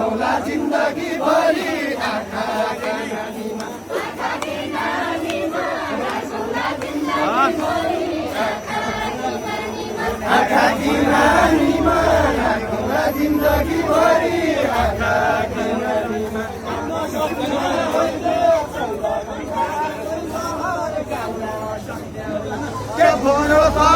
जाउँला जिन्दगी भरि आँखा की नानीमा जाउँला जिन्दगी भरि आँखा के भरोसा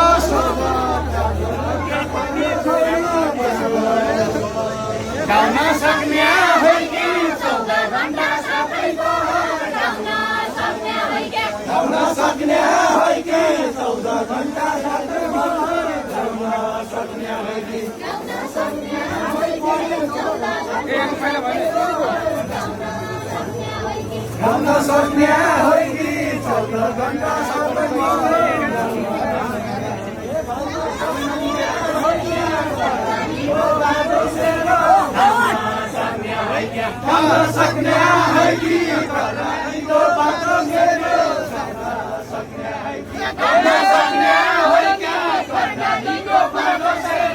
गाउन सक्ने होइ कि 14 घण्टा सबैको गाउन सक्ने होइ कि 14 घण्टा सबैको गाउन सक्ने होइ कि गाउन सक्ने होइ कि 14 घण्टा सबैको सक्ने है कि कर्णालीको बाटो मेरो सक्ने है कि सक्ने है कि कर्णालीको बाटो मेरो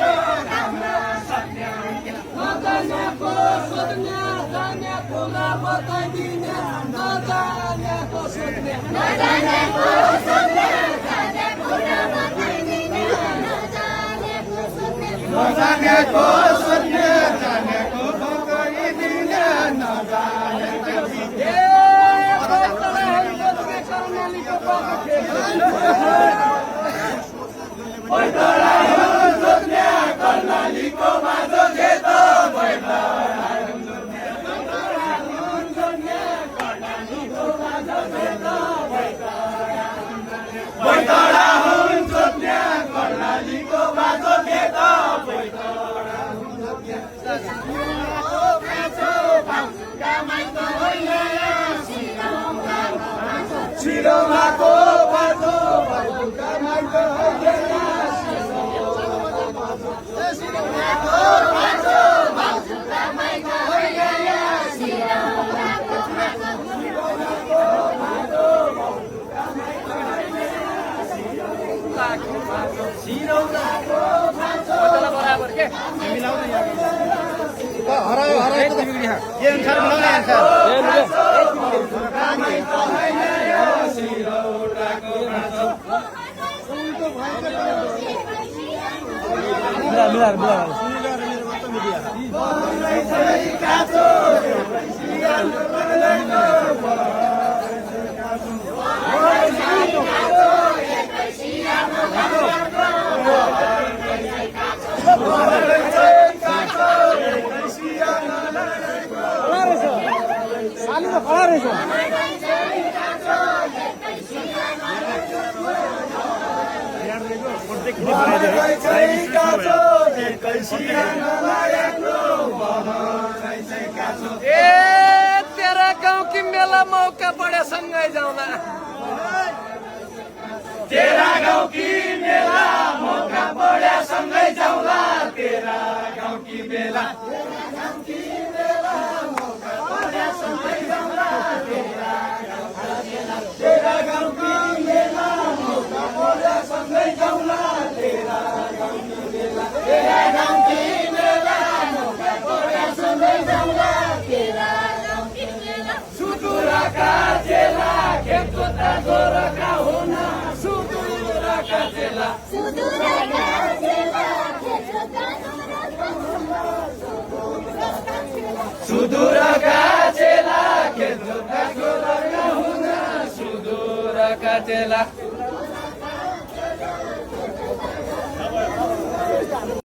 सक्ने है कि नजानेको सोध्ने जानेको बताइदिने नजानेको सोध्ने नजानेको सोध्ने जानेको बताइदिने नजानेको सोध्ने नजानेको सोध्ने जानेको कर्णालीको बाटो खेत बैतडा हुन् जोत्ने कर्णालीको बाटो खेत शिरोमाको बाटो बाटोका माइतो बराबर के हरायो हरायो के अनुसार मिलाउने तेरा गाउँ की मेला मौका पड़े सँगै जाउँला तेरा गाउँ की मेला मौका पड़े सँगै जाउँला तेरा गाउँ की मेला तेरा गाउँ की मेला मौका पड़े सँगै जाउँला तेरा गाउँ की मेला तेरा गाउँ की मेला मौका पड़े सँगै जाउँला तेरा गाउँ की मेला सुदूरका चेला खेत जोत्दा गोरका हुन सुदूरका चेला खेत जोत्दा सुदूरका चेला खेत जोत्दा गोरका हुन सुदूरका चेला